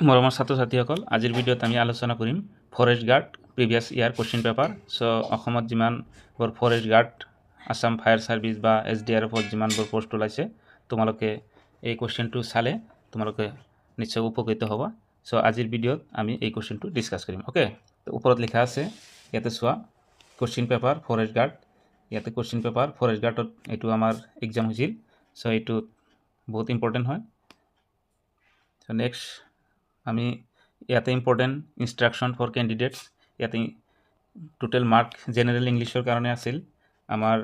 মৰমৰ ছাত্ৰ ছাত্ৰীসকল আজিৰ ভিডিঅ'ত আমি আলোচনা কৰিম forest guard previous year question paper অসমত যিমানবোৰ forest guard Assam fire service বা SDRF যিমানবোৰ পোষ্ট ওলাইছে তোমালোকে এই কোৱেশ্চনটো চালে তোমালোকে নিশ্চয় উপকৃত হ'বা আজিৰ ভিডিঅ'ত আমি এই কোৱেশ্চনটো ডিসকাস কৰিম ওকে তো ওপৰত লিখা আছে ইয়াতে চোৱা কোৱেশ্চন পেপাৰ ফৰেষ্ট গাৰ্ড ইয়াতে কোৱেশ্চন পেপাৰ ফৰেষ্ট গাৰ্ডত এইটো আমাৰ এক্সাম হৈছিল এইটো বহুত ইম্পৰ্টেন্ট হয় নেক্সট আমি ইয়াতে ইম্পৰ্টেন্ট ইনস্ট্ৰাকশন ফৰ ক্যান্ডিডেটস ইয়াতে টোটাল মাৰ্ক জেনাৰেল ইংলিশৰ কাৰণে আছিল আমাৰ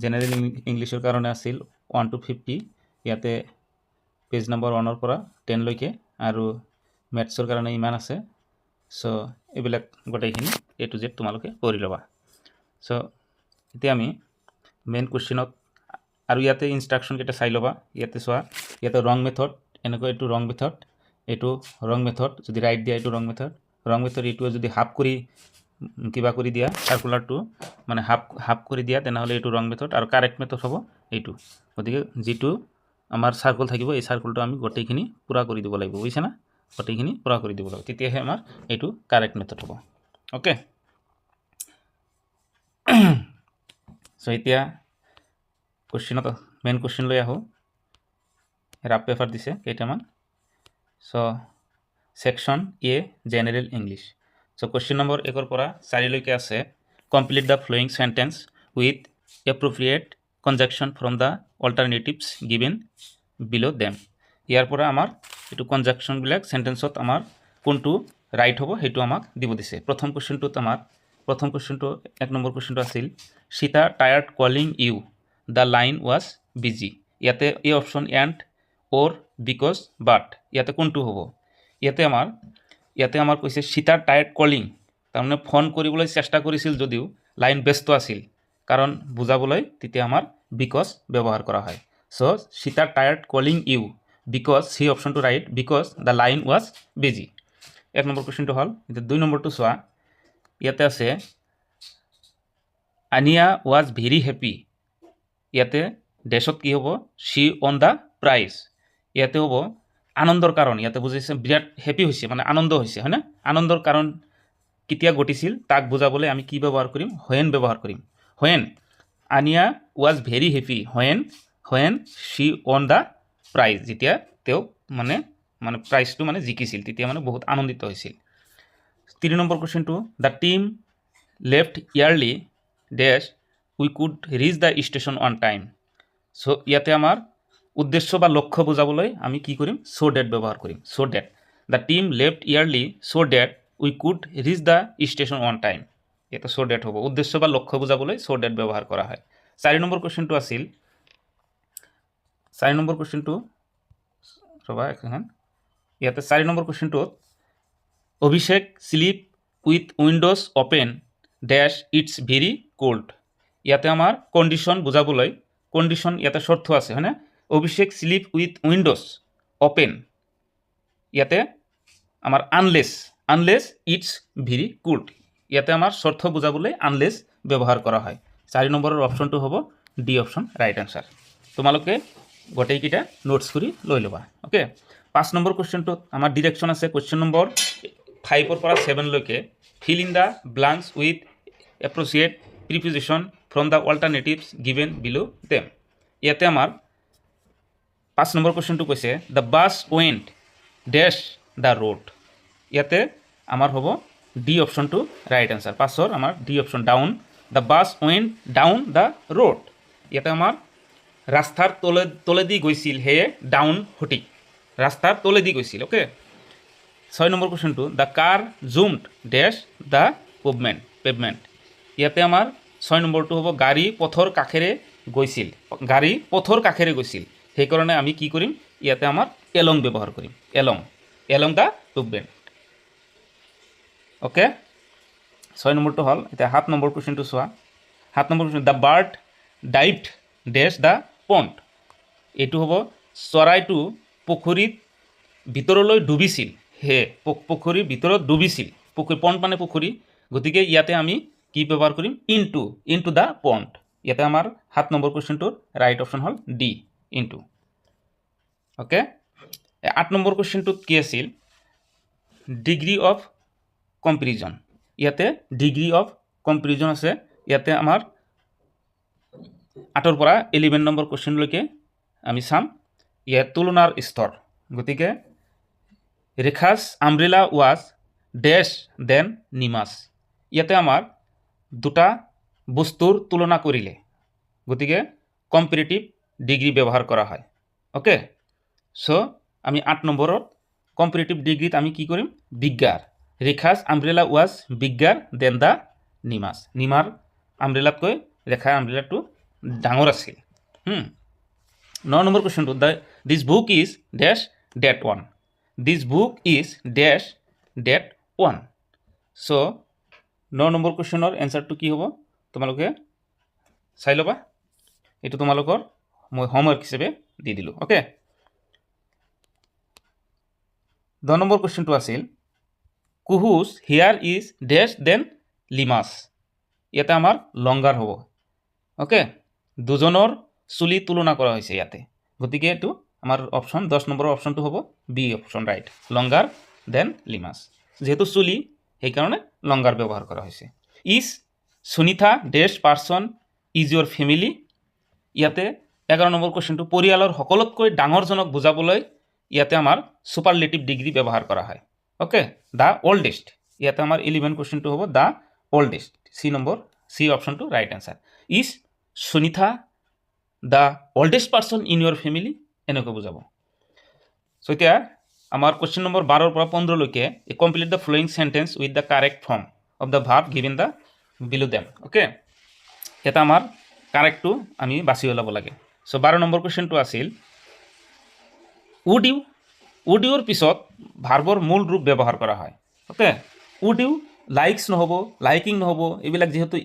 জেনাৰেল ইংলিশৰ কাৰণে আছিল 1 to 50 ইয়াতে পেজ নম্বৰ 1 ৰ পৰা 10 লৈকে আৰু ম্যাথছৰ কাৰণে ইমান আছে এইবিলাক গোটেইখিনি A to Z তোমালোকে কৰি লবা এতিয়া আমি মেইন কোৱেশ্চনত আৰু ইয়াতে ইনস্ট্ৰাকশন কেইটা চাই লবা ইয়াতে চোৱা ইয়াতে ৰং মেথড এনেকৈ এটো ৰং মেথড এটো ৰং মেথড যদি ৰাইট দিয়া এটো ৰং মেথড এটো যদি হাফ কৰি কিবা কৰি দিয়া সাৰ্কুলাৰ টু মানে হাফ কৰি দিয়া তেনে হলে এটো ৰং মেথড আৰু কাৰেক্ট মেথড হ'ব এটো গতিকে যেটো আমাৰ সাৰ্কেল থাকিব এই সাৰ্কেলটো আমি গোটেইখিনি পুৰা কৰি দিব লাগিব বুজিছা না গোটেইখিনি পুৰা কৰি দিব লাগিব তেতিয়াহে আমাৰ এটো কাৰেক্ট মেথড হ'ব ওকে এতিয়া কোৱেশ্চনত মেইন কোৱেশ্চন লৈ আহো ৰাফ পেপাৰ দিছে কেইটামান section A general English question number 1 ৰ পৰা 4 লৈকে আছে complete the following sentence with appropriate conjunction from the alternatives given below them ইয়াৰ পৰা আমাৰ এটো conjunction বিলাক সেন্টেন্সত আমাৰ কোনটো ৰাইট হ'ব হেতু আমাক দিব দিছে প্ৰথম কোৱেশ্চনটো 1 নম্বৰ কোৱেশ্চনটো আছিল Sita tired calling you the line was busy ইয়াতে এই option and or because but ইয়াতে কোনটো হ'ব ইয়াতে আমাৰ কৈছে Sita tired calling তাৰমানে ফোন কৰিবলৈ চেষ্টা কৰিছিল যদিও লাইন ব্যস্ত আছিল কাৰণ বুজাবলৈ তেতিয়া আমাৰ because ব্যৱহাৰ কৰা হয় Sita tired calling you because C অপচনটো right because the line was busy 1 নম্বৰ কোৱেশ্চনটো হল এটা 2 নম্বৰটো চোৱা ইয়াতে আছে Ania was very happy ইয়াতে ডেশত কি হ'ব she won the prize ইয়াতে হ'ব আনন্দৰ কাৰণ ইয়াতে বুজাইছে বিৰাট হ্যাপি হৈছে মানে আনন্দ হৈছে হয়না আনন্দৰ কাৰণ কেতিয়া ঘটিছিল তাক বুজাবলৈ আমি কি ব্যৱহাৰ কৰিম when ব্যৱহাৰ কৰিম when Ania was very happy when she won the prize যেতিয়া তেও মানে প্রাইজটো মানে জিকিছিল তেতিয়া মানে বহুত আনন্দিত হৈছিল 3 নম্বৰ কোৱেশ্চনটো the team left early dash we could reach the station on time ইয়াতে আমাৰ উদ্দেশ্য বা লক্ষ্য বুজাবলৈ আমি কি কৰিম so that ব্যৱহাৰ কৰিম so that the team left early so that we could reach the station on time এটা so that হ'ব উদ্দেশ্য বা লক্ষ্য বুজাবলৈ so that ব্যৱহাৰ কৰা হয় 4 নম্বৰ কোৱেশ্চনটো আছিল 4 নম্বৰ কোৱেশ্চনটো ৰবা এখন ইয়াতে 4 নম্বৰ কোৱেশ্চনটো Abhishek sleep with windows open dash it's very cold ইয়াতে আমাৰ কন্ডিশন বুজাবলৈ কন্ডিশন ইয়াতে শৰ্ত আছে হয়না অভিষেক sleep with windows open ইয়াতে আমাৰ unless it's very cold ইয়াতে আমাৰ শৰ্ত বুজাবলৈ unless ব্যৱহাৰ কৰা হয় 4 নম্বৰৰ অপচনটো হ'ব ডি অপচন ৰাইট আনসাৰ তোমালোকে গোটেই কিটা নোটস কৰি লৈ লবা ওকে 5 নম্বৰ কোৱেশ্চনটো আমাৰ ডাইৰেকশন আছে কোৱেশ্চন নম্বৰ 5 ৰ পৰা 7 লৈকে fill in the blanks with appropriate preposition from the alternatives given below them ইয়াতে আমাৰ 5 নম্বৰ কোৱেশ্চনটো কৈছে the bus went dash the road ইয়াতে আমাৰ হ'ব ডি অপচনটো ৰাইট আনসাৰ 5 ৰ আমাৰ D option down the bus went down the road ইয়াতে আমাৰ ৰাস্তাৰ তলেদি গৈছিল হে ডাউন সঠিক ৰাস্তাৰ তলেদি গৈছিল ওকে 6 নম্বৰ কোৱেশ্চনটো the car zoomed dash the pavement ইয়াতে আমাৰ 6 নম্বৰটো হ'ব গাড়ী পথৰ কাষেৰে গৈছিল সেই কাৰণে আমি কি কৰিম ইয়াতে আমাৰ along ব্যৱহাৰ কৰিম along the pavement ওকে 6 নম্বৰটো হল এটা 7 নম্বৰ কোৱেশ্চনটো চোৱা 7 number question the bird dived dash the pond এটো হ'ব চৰাইটো পুখুৰীত ভিতৰলৈ ডুবিছিল হে পুখুৰীৰ ভিতৰত ডুবিছিল পুখুৰী পণ্ড মানে পুখুৰী গতিকে ইয়াতে আমি কি ব্যৱহাৰ কৰিম ইনটু দা পণ্ড ইয়াতে আমাৰ 7 নম্বৰ কোৱেশ্চনটোৰ ৰাইট অপচন হল ডি ইনটু ওকে 8 নম্বৰ কুৱেশ্যনটোত কি আছিল ডিগ্ৰী অফ কম্পেৰিজন ইয়াতে ডিগ্ৰী অফ কম্পেৰিজন আছে ইয়াতে আমাৰ 8 পৰা 11 নম্বৰ কুৱেশ্যনলৈকে আমি চাম ইয়াত তুলনাৰ স্তৰ গতিকে ৰেখাছ আমব্ৰেলা ৱাজ ডেশ দেন নিমাছ ইয়াতে আমাৰ দুটা বস্তুৰ তুলনা কৰিলে গতিকে কম্পেৰিটিভ ডিগ্ৰী ব্যৱহাৰ কৰা হয় ওকে সো আমি 8 নম্বৰত কম্পেৰিটিভ ডিগ্ৰীত আমি কি কৰিম bigger Rekha's umbrella was bigger than the Nima's নিমাৰ আমব্ৰেলাতকৈ ৰেখাৰ আমব্ৰেলাটো ডাঙৰ আছিল 9 নম্বৰ কুৱেশ্যনটো this book is dash that one this book is dash that one so 9 নম্বৰ কুৱেশ্যনৰ এনচাৰটো কি হ'ব তোমালোকে চাই ল'বা এইটো তোমালোকৰ মই হোমৱৰ্ক হিচাপে দি দিলোঁ ওকে 10 নম্বৰ কুৱেশ্যনটো আছিল কুহুজ হিয়াৰ ইজ ডেশ দেন লিমাছ ইয়াতে আমাৰ লংগাৰ হ'ব ওকে দুজনৰ চুলি তুলনা কৰা হৈছে ইয়াতে গতিকে এইটো আমাৰ অপশ্যন 10 নম্বৰৰ অপশ্যনটো হ'ব B option right longer than লিমাছ যেহেতু চুলি সেইকাৰণে লংগাৰ ব্যৱহাৰ কৰা হৈছে ইজ সুনিতা ডেশ পাৰ্চন ইজ ইয়ৰ ফেমিলি ইয়াতে 11 নম্বৰ কুৱেশ্যনটো পৰিয়ালৰ সকলোতকৈ ডাঙৰজনক বুজাবলৈ ইয়াতে আমাৰ সুপাৰলেটিভ ডিগ্ৰী ব্যৱহাৰ কৰা হয় ওকে দা ওল্ডেষ্ট ইয়াতে আমাৰ 11 কুৱেশ্যনটো হ'ব দা ওল্ডেষ্ট সি নম্বৰ সি অপশ্যনটো right answer is Sunita the oldest person in your family এনেকৈ বুজাব সো এতিয়া আমাৰ কুৱেশ্যন নম্বৰ 12 পৰা 15 লৈকে complete the following sentence with the correct form of the verb given the বিলো দেম ওকে এটা আমাৰ কাৰেক্টটো আমি বাছি ওলাব লাগে সো 12 নম্বৰ কুৱেশ্যনটো আছিল উড ইউৰ পিছত ভাৰ্বৰ মূল ৰূপ ব্যৱহাৰ কৰা হয় ওকে উড ইউ লাইকছ নহ'ব লাইকিং নহ'ব এইবিলাক যেহেতু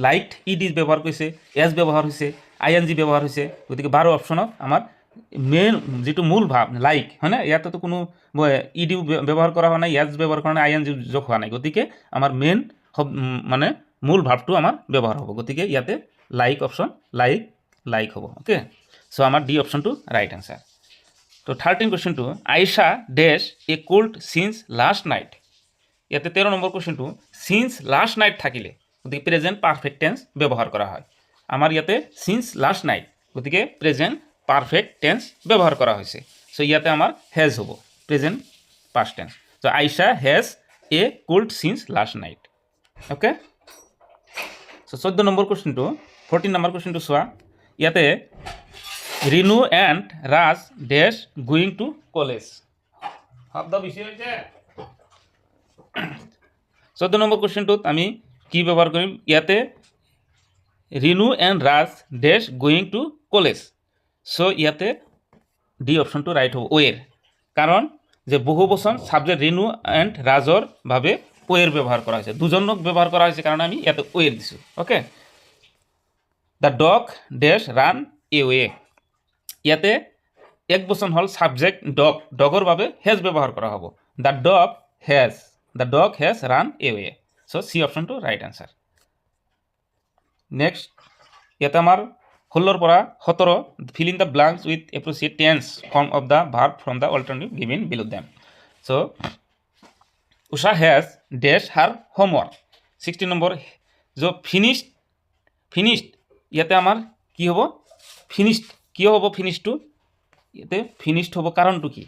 লাইকড ইডি ব্যৱহাৰ কৰিছে এজ ব্যৱহাৰ হৈছে আইএনজি ব্যৱহাৰ হৈছে গতিকে 12 অপশ্যনত আমাৰ মেইন যেটো মূল ভাব লাইক হয়নে ইয়াতে তো কোনো ইডি ব্যৱহাৰ কৰা হোৱা নাই এজ ব্যৱহাৰ কৰা নাই আইএনজি যোগ হোৱা নাই গতিকে আমাৰ মেইন মানে মূল ভাবটো আমাৰ ব্যৱহাৰ হ'ব গতিকে ইয়াতে লাইক অপশ্যন লাইক হ'ব ওকে সো আমাৰ ডি অপশ্যনটো ৰাইট আনসাৰ তো 13 কুৱেশ্যনটো আইশা ডেশ এ কোল্ড সিন্স লাষ্ট নাইট ইয়াতে 13 নম্বৰ কুৱেশ্যনটো সিন্স লাষ্ট নাইট থাকিলে গতিকে প্ৰেজেন্ট পাৰফেক্ট টেন্স ব্যৱহাৰ কৰা হয় আমাৰ ইয়াতে সিন্স লাষ্ট নাইট গতিকে প্ৰেজেন্ট পাৰফেক্ট টেন্স ব্যৱহাৰ কৰা হৈছে সো ইয়াতে আমাৰ হেজ হ'ব present past tense so Aisha has a cold since last night okay so 14 নম্বৰ কুৱেশ্যনটো 14 নম্বৰ কুৱেশ্যনটো চোৱা ইয়াতে ৰিনু এণ্ড ৰাজ ডেশ গোয়িং টু কলেজ শব্দ বেছি হৈছে 14 নম্বৰ কুৱেশ্যনটোত আমি কি ব্যৱহাৰ কৰিম ইয়াতে ৰিনু এণ্ড ৰাজ ডেশ গোয়িং টু কলেজ সো ইয়াতে ডি অপশ্যনটো ৰাইট হ'ব ওয়েৰ কাৰণ যে বহুবচন ছাবজেক্ট ৰিনু এণ্ড ৰাজৰ বাবে ওয়েৰ ব্যৱহাৰ কৰা হৈছে দুজনক ব্যৱহাৰ কৰা হৈছে কাৰণে আমি ইয়াতে ওয়েৰ দিছোঁ ওকে দ্য ডগ ডেশ ৰান এ ৱে ইয়াতে এক বচন হ'ল ছাবজেক্ট ডগৰ বাবে হেজ ব্যৱহাৰ কৰা হ'ব the dog has run away so C অপশ্যনটো ৰাইট আনসাৰ নেক্সট ইয়াতে আমাৰ 16 পৰা 17 fill in the blanks with appropriate tense form of the verb from the alternative given below them so Usha has dash her homework 16 number जो finished ইয়াতে আমাৰ কি হ'ব finished কিয় হ'ব finished টু ইয়াতে finished হ'ব কাৰণটো কি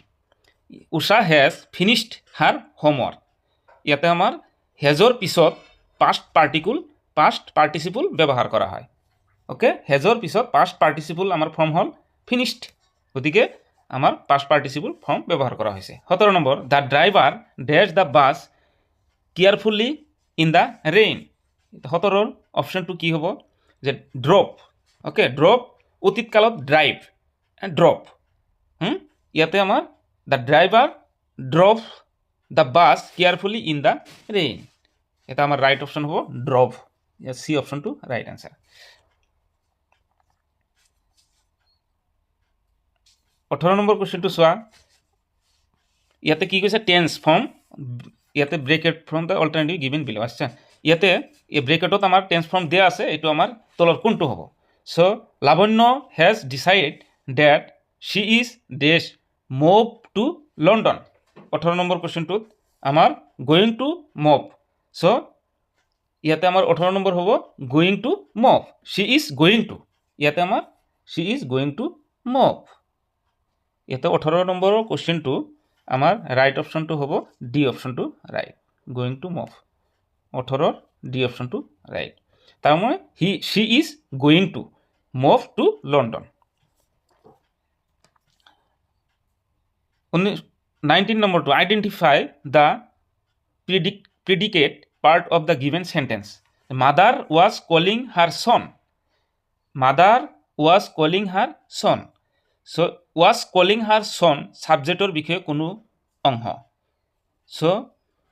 Usha has finished her homework ইয়াতে আমাৰ hasৰ পিছত past participle ব্যৱহাৰ কৰা হয় ওকে হেজৰ পিছত পাষ্ট পাৰ্টিসিপল আমাৰ ফৰ্ম হ'ল ফিনিশড গতিকে আমাৰ পাষ্ট পাৰ্টিসিপল ফৰ্ম ব্যৱহাৰ কৰা হৈছে 17 নম্বৰ দা ড্ৰাইভাৰ ডেশ দা বাস কেয়াৰফুলি ইন দা ৰেইন 17ৰ অপশ্যনটো কি হ'ব যে ড্ৰপ ওকে ড্ৰপ অতীত কালত ড্ৰাইভ ড্ৰপ ইয়াতে আমাৰ দা ড্ৰাইভাৰ ড্ৰপ দা বাস কেয়াৰফুলি ইন দা ৰেইন এটা আমাৰ ৰাইট অপশ্যন হ'ব ড্ৰপ সি অপশ্যনটো ৰাইট আনসাৰ 18 নম্বৰ কুৱেশ্যনটো চোৱা ইয়াতে কি কৈছে টেন্স ফৰ্ম ইয়াতে bracket from the alternative given বিলো আচ্ছা ইয়াতে এই ব্ৰেকেটত আমাৰ টেন্স ফৰ্ম দিয়া আছে এইটো আমাৰ তলৰ কোনটো হ'ব so Labanya has decide that শি ইজ ডেশ মুভ টু লণ্ডন 18 নম্বৰ কুৱেশ্যনটোত আমাৰ গোয়িং টু মুভ চ' ইয়াতে আমাৰ 18 নম্বৰ হ'ব going to move she is going to ইয়াতে আমাৰ she is going to move ইয়াতে 18 নম্বৰৰ কুৱেশ্যনটো আমাৰ ৰাইট অপশ্যনটো হ'ব ডি অপশ্যনটো right going to move 18 D অপশ্যনটো ৰাইট তাৰমানে she is going to move to London 19 নম্বৰটো identify the predicate part of the given sentence mother was calling her son mother was calling her son so was calling her son সাবজেক্টৰ বিষয়ে কোনো অংশ so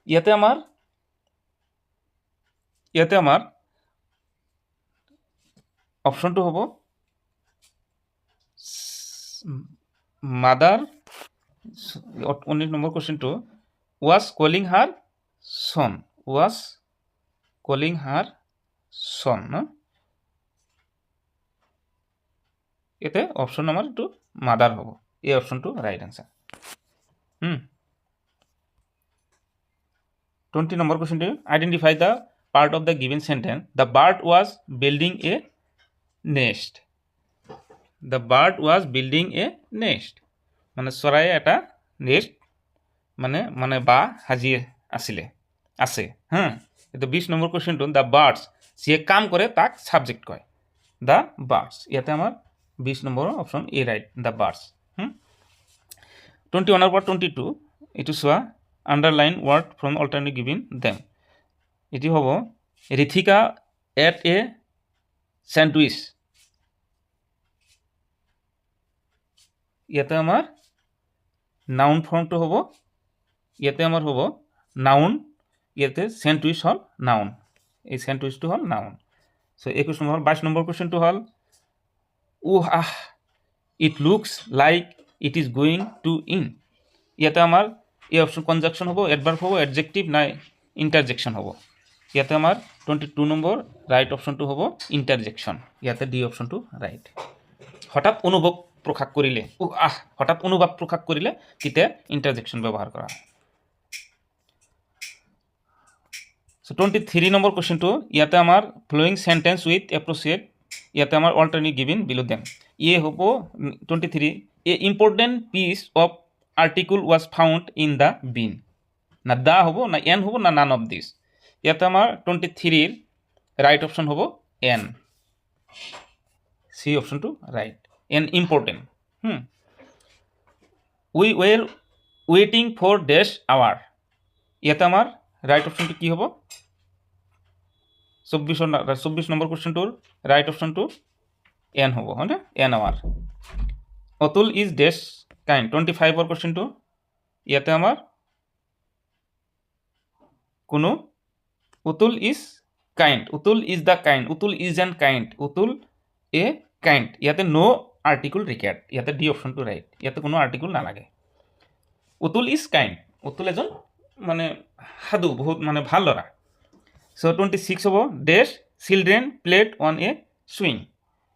ইয়াতে আমাৰ অপশ্যনটো হ'ব mother 19 নম্বৰ কুৱেশ্যনটো was calling her son was calling her son no এতে অপশ্যন নম্বৰ টু মাদাৰ হ'ব এই অপশ্যনটো ৰাইট আনসাৰ 20 নম্বৰ কুৱেশ্যনটো identify the part of the given sentence the bird was building a nest the bird was building a nest মানে চৰাইয়ে এটা নেষ্ট মানে বা সাজি আছে এইটো 20 নম্বৰ কুৱেশ্যনটো দ্য বাৰ্ডছ যিয়ে কাম কৰে তাক সাবজেক্ট কয় দ্য বাৰ্ডছ ইয়াতে আমাৰ 20 নম্বৰৰ option A right the birds 21 পৰা 22 এইটো চোৱা underline word from alternative given them এটি হ'ব ৰিথিকা এট এ স্যান্ডউইচ ইয়াতে আমাৰ নাউন ফৰ্মটো হ'ব ইয়াতে আমাৰ হ'ব নাউন ইয়াতে স্যান্ডউইচ হল নাউন এই স্যান্ডউইচটো হল নাউন সো 21 নম্বৰ 22 নম্বৰ কোৱেশ্চনটো হল it looks like it is going to ইন ইয়াতে আমাৰ এই অপশ্যন কনজাংশন হ'ব এডভাৰ্ব হ'ব অ্যাডজেক্টিভ নাই ইন্টাৰজেকশন হ'ব ইয়াতে আমাৰ 22 নম্বৰ ৰাইট অপশ্যনটো হ'ব ইন্টাৰজেকশন ইয়াতে ডি অপশ্যনটো ৰাইট হঠাৎ অনুভৱ প্ৰকাশ কৰিলে হঠাৎ অনুভৱ প্ৰকাশ কৰিলে কিতে ইন্টাৰজেকশন ব্যৱহাৰ কৰা সো 23 নম্বৰ কোৱেশ্চনটো ইয়াতে আমাৰ ফলোইং সেন্টেন্স উইথ এপ্ৰোপ্ৰিয়েট ইয়াতে আমাৰ অল্টাৰনেটিভ গিভেন বিলো দেম ইয়ে হ'ব 23 an important piece of article was found in the bin না দা হ'ব না এন হ'ব না নান অফ দিস ইয়াতে আমাৰ 23 এর রাইট অপশন হ'ব এন সি অপশনটো right an important we were waiting for dash hour ইয়াতে আমার রাইট অপশনটো কি হ'ব 24 নম্বৰ কোৱেশ্চনটোৰ ৰাইট অপশনটো এন হ'ব হয়নে an hour Atul is dash kind 25 ৰ কোৱেশ্চনটো ইয়াতে আমাৰ কোনো Utul is kind Utul is the kind Utul is an kind Utul a kind ইয়াতে নো আৰ্টিকল ৰিকোয়াৰ্ড ইয়াতে ডি অপশ্যনটো ৰাইট ইয়াতে কোনো আৰ্টিকল নালাগে উতুল ইজ কাইন্ড উতুল এজন মানে সাধু বহুত মানে ভাল ল'ৰা সো 26 হ'ব dash children played on a swing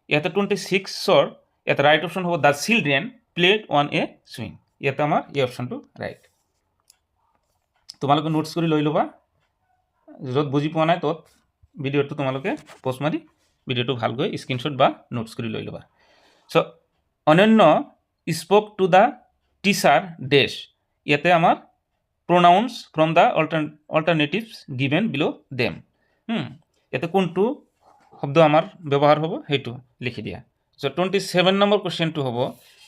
ইয়াতে 26 ৰ ইয়াতে ৰাইট অপশ্যন হ'ব the children played on a swing ইয়াতে আমাৰ এই অপশ্যনটো ৰাইট তোমালোকে নোটছ কৰি লৈ ল'বা য'ত বুজি পোৱা নাই তত ভিডিঅ'টো তোমালোকে পজ মাৰি ভিডিঅ'টো ভালকৈ স্ক্ৰীনশ্বট বা নোটছ কৰি লৈ ল'বা সো অনন্য spoke to the teacher dash ইয়াতে আমাৰ pronouns from the alternatives given below them ইয়াতে কোনটো শব্দ আমাৰ ব্যৱহাৰ হ'ব হেতু লিখি দিয়া সো 27 নম্বৰ কোৱেশ্চনটো হ'ব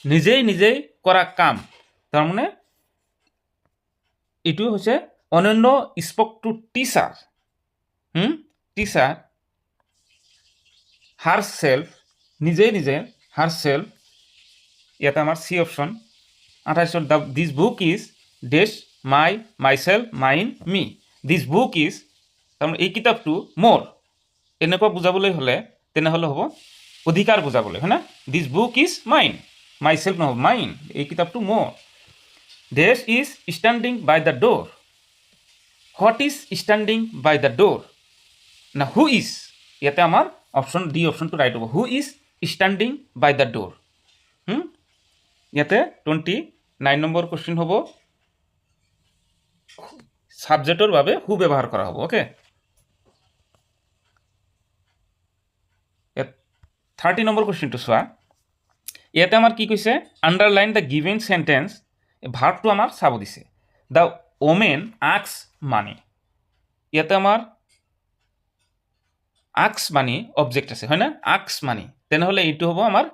নিজেই কৰা কাম তাৰ মানে এটো হৈছে Ananya spoke to teacher teacher herself নিজে হাৰসেলফ ইয়াতে আমাৰ C option 28 this book is dash myself mine me this book is তাৰমানে এই কিতাপটো মোৰ এনেকুৱা বুজাবলৈ হ'লে তেনেহ'লে হ'ব অধিকাৰ বুজাবলৈ হয় না this book is mine myself নহ'ব মাইন এই কিতাপটো মোৰ dash is standing by the door what is standing by the door না হু ইজ ইয়াতে আমাৰ অপশ্যন ডি অপশ্যনটো ৰাইট হ'ব who is standing by the door ইয়াতে 9 নম্বৰ কোশ্চেন হ'ব সাবজেক্টৰ বাবে হু ব্যৱহাৰ কৰা হ'ব ওকে 30 নম্বৰ কোশ্চেনটো চোৱা ইয়াতে আমাৰ কি কৈছে আন্ডাৰলাইন দ্য গিভেন সেন্টেন্স ভাৰ্বটো আমাৰ চাব দিছে দ্য ওমেন আস্কস মানি ইয়াতে আমাৰ আস্কস মানি অবজেক্ট আছে হয় না আস্কস মানি তেনেহলে এইটো হ'ব আমাৰ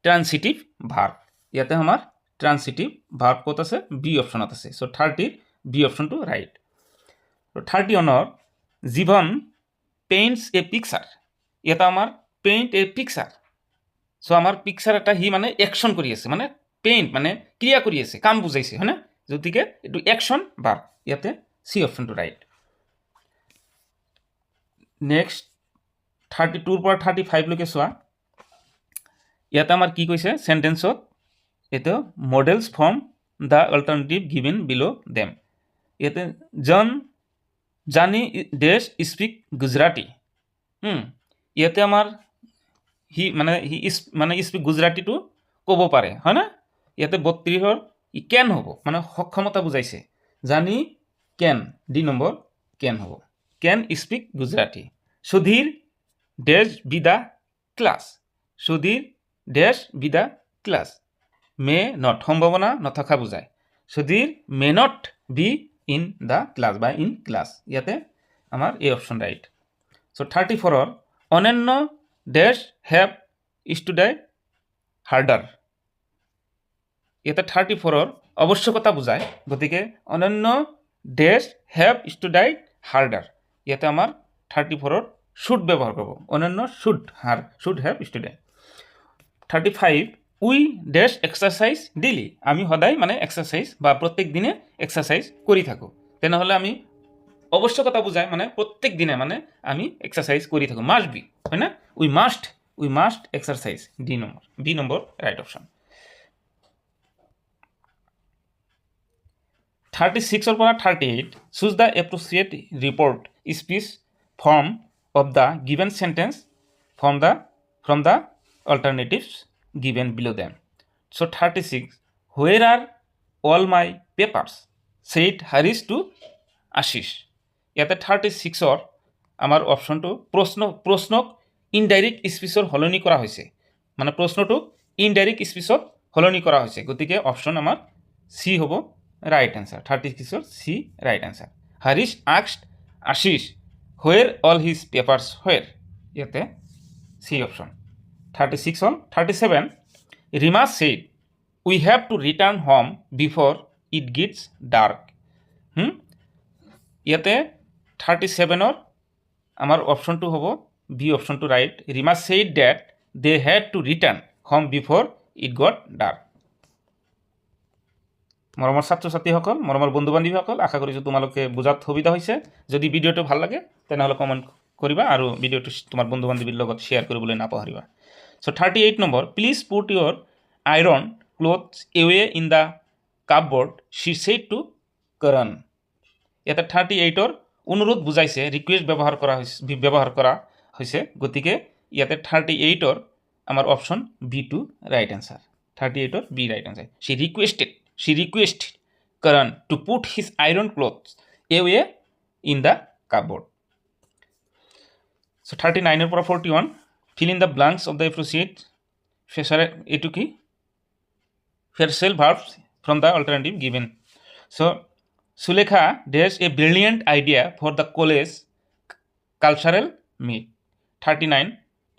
ট্ৰান্সিটিভ ভাৰ্ব ইয়াতে আমাৰ ট্ৰান্সিটিভ ভাৰ্ব ক'ত আছে বি অপচনত আছে সো 30 বি অপচনটো ৰাইট 31 জীবন পেইন্টস এ পিকচাৰ ইয়াতে আমাৰ পেইন্ট এ পিকচাৰ সো আমাৰ পিকচাৰ এটা হি মানে একশন কৰি আছে মানে পেইন্ট মানে ক্ৰিয়া কৰি আছে কাম বুজাইছে হয় না যতিকে এটো একশন ভাৰ্ব ইয়াতে সি অপচনটো ৰাইট নেক্সট 32 পৰা 35 লৈকে চোৱা ইয়াতে আমাৰ কি কৈছে সেন্টেন্সত এটো models from the alternative given below them ইয়াতে জন জানি দেশ স্পিক গুজৰাটী ইয়াতে আমাৰ হি স্পিক গুজৰাটীটো ক'ব পাৰে হয় না ইয়াতে 32 ই কেন হ'ব মানে সক্ষমতা বুজাইছে জানি কেন ডি নম্বৰ কেন হ'ব কেন স্পিক গুজৰাটী সুধীৰ ডেজ বিদা ক্লাস সুধীৰ ডেজ বিদা ক্লাস মে নট সম্ভাৱনা নথকা বুজায় Sudhir may not be in the class বা ইন ক্লাস ইয়াতে আমাৰ এই অপশন ৰাইট সো 34 অনন্য ডেজ হ্যাভ স্টুডেড হাৰ্ডাৰ ইয়াতে 34 আৱশ্যকতা বুজায় গতিকে অনন্য ডেজ হ্যাভ স্টুডেড হাৰ্ডাৰ ইয়াতে আমাৰ 34 শুড ব্যৱহাৰ কৰিব Ananya should have studied 35 we does exercise daily আমি সদায় মানে এক্সাৰসাইজ বা প্ৰত্যেক দিনে এক্সাৰসাইজ কৰি থাকো তেনেহলে আমি আৱশ্যকতা বুজায় মানে প্ৰত্যেক দিনে মানে আমি এক্সাৰসাইজ কৰি থাকো মাস্ট বি হয় না উই মাস্ট এক্সাৰসাইজ বি নম্বৰ right option 36 or 38 choose the appropriate report speech form of the given sentence from the alternatives given below them. So 36 where are all my papers said Harish to Ashish ইয়াতে 36 or আমাৰ অপশনটো প্ৰশ্নক indirect স্পিচৰ হলনি কৰা হৈছে মানে প্ৰশ্নটো indirect স্পিচত হলনি কৰা হৈছে গতিকে option আমাৰ সি হ'ব right answer 36 C right answer Harish asked Ashish where all his papers were yete C option 36 on 37 Rima said we have to return home before it gets dark yete 37 or amar option to hobo B option to right Rima said that they had to return home before it got dark মৰমৰ ছাত্ৰ ছাত্ৰীসকল মৰমৰ বন্ধু বান্ধৱীসকল আশা কৰিছো তোমালোকে বুজাত সুবিধা হৈছে যদি ভিডিওটো ভাল লাগে তেনেহলে কমেন্ট কৰিবা আৰু ভিডিওটো তোমাৰ বন্ধু বান্ধৱীৰ লগত শেয়াৰ কৰিবলৈ নাপাহৰিবা সো 38 নম্বৰ please put your iron clothes away in the cupboard she said to Karan এটা 38 ৰ অনুৰোধ বুজাইছে ৰিকুৱেষ্ট ব্যৱহাৰ কৰা হৈছে গতিকে ইয়াতে 38 ৰ আমাৰ অপচন B2 ৰাইট আনসাৰ 38 ৰ B right answer she requested Karan to put his iron clothes away in the cupboard. So 39 er 41 fill in the blanks of the appropriate phrasal verbs from the alternative given. So Sulekha there's a brilliant idea for the college cultural meet. 39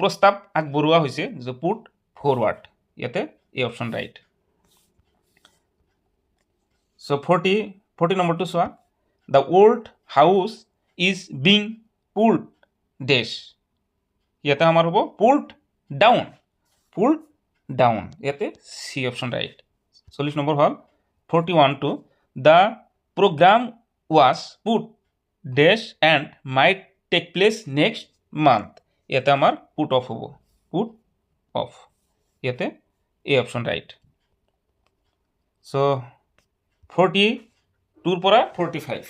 প্রস্তাব আগবঢ়োৱা হৈছে যে put forward ইয়াতে এই option right So 40 number 2 soa the old house is being pulled dash yate amar hobo pulled down yate C option right 40 number hol 41 to the program was put dash and might take place next month yate amar put off hobo put off yate A option right so 42 পৰা 45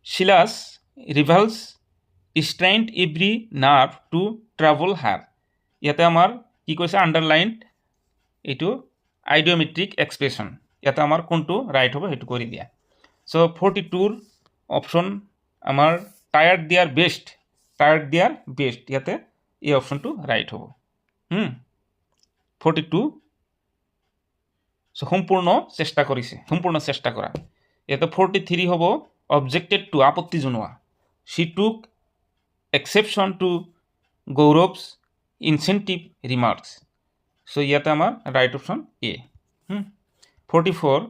Shilas reveals strained every nerve to travel her ইয়াতে আমাৰ কি কৈছে underline এটো আইডিওমেট্ৰিক expression ইয়াতে আমাৰ কোনটো right হ'ব সেইটো কৰি দিয়া চ' 42ৰ অপশ্যন আমাৰ টায়াৰ্ড দিয়াৰ বেষ্ট ইয়াতে এই অপশ্যনটো ৰাইট হ'ব 42 চ' সম্পূৰ্ণ চেষ্টা কৰা ইয়াতে 43 হ'ব অবজেক্টেড টু আপত্তি জনোৱা she took exception to গৌৰৱ's incentive remarks চ' ইয়াতে আমাৰ right option A 44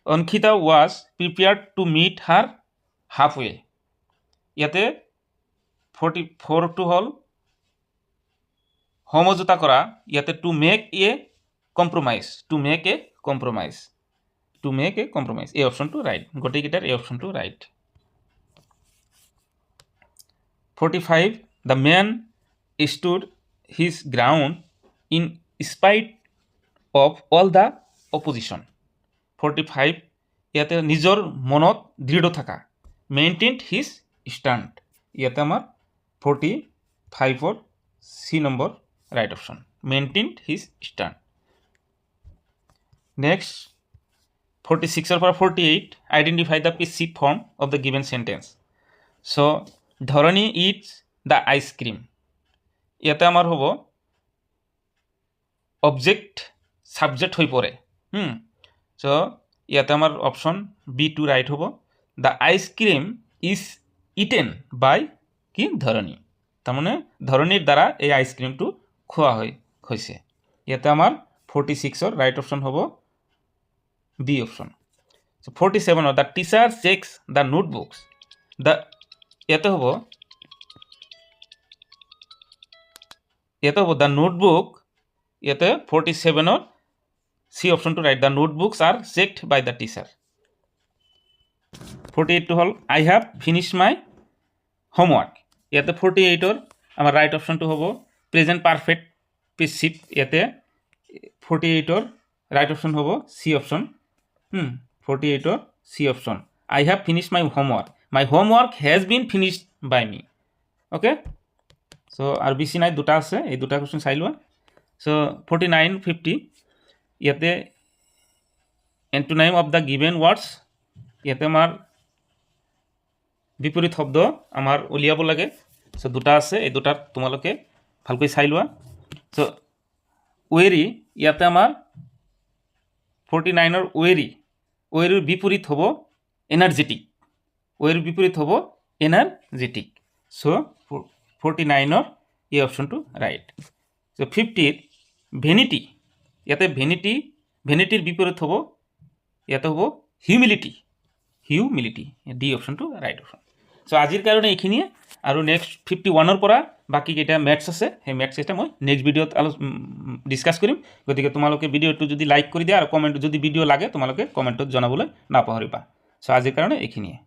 Ankita was prepared to meet her halfway ইয়াতে 44টো হ'ল সমঝোতা কৰা ইয়াতে to make a compromise এই অপশ্যনটো ৰাইট গোটেইকেইটাৰ এই অপশ্যনটো right 45 the man stood his ground in spite of all the opposition 45 ইয়াতে নিজৰ মনত দৃঢ় থকা maintained his stand ইয়াতে আমাৰ 45ৰ সি নম্বৰ right option maintained his stand next 46 পৰা 48 identify the passive form of the given sentence so Dharani eats the ice cream ইয়াতে আমাৰ হ'ব অবজেক্ট সাবজেক্ট হৈ পৰে চ' ইয়াতে আমাৰ অপশ্যন B2 ৰাইট হ'ব the ice cream is eaten by কি ধৰণী তাৰমানে ধৰণীৰ দ্বাৰা এই আইচক্ৰীমটো খোৱা হৈছে ইয়াতে আমাৰ 46ৰ ৰাইট অপশ্যন হ'ব B option so' 47 the teacher checks the notebooks ইয়াতে হ'ব the notebook ইয়াতে 47ৰ সি অপশ্যনটো right the notebooks are checked by the teacher 48টো হ'ল I have finished my homework ইয়াতে 48ৰ আমাৰ ৰাইট অপশ্যনটো হ'ব প্ৰেজেণ্ট পাৰফেক্ট পেছিভ ইয়াতে 48ৰ ৰাইট অপশ্যন হ'ব সি অপশ্যন 48ৰ C option I have finished my homework has been finished by me okay so আৰু বেছি নাই দুটা আছে এই দুটা কোৱেশ্চন চাই লোৱা so 49 50 ইয়াতে এন্টোনাইম অফ দ্য গিভেন ওয়াৰ্ডস ইয়াতে আমাৰ বিপৰীত শব্দ আমাৰ উলিয়াব লাগে সো দুটা আছে এই দুটাত তোমালোকে ভালকৈ চাই লোৱা সো ওয়েৰি ইয়াতে আমাৰ 49 ৰ ওয়েৰিৰ বিপৰীত হ'ব এনাৰ্জেটিক সো 49 ৰ এই অপশ্যনটো ৰাইট সো 50 ভ্যানিটি ইয়াতে ভ্যানিটিৰ বিপৰীত হ'ব ইয়াতে হ'ব হিউমিলিটি ডি অপশ্যনটো ৰাইট অপশ্যন সো আজিৰ কাৰণে এইখিনিয়ে আৰু নেক্সট 51 ৰ পৰা বাকি কেইটা ম্যাথছ আছে সেই ম্যাথছ এটা মই নেক্সট ভিডিঅ'ত ডিসকাস কৰিম গতিকে তোমালোকে ভিডিঅ'টো যদি লাইক কৰি দিয়া আৰু কমেন্ট যদি ভিডিঅ' লাগে তোমালোকে কমেন্টত জনাবলৈ নাপাহৰিবা সো আজিৰ কাৰণে এইখিনিয়ে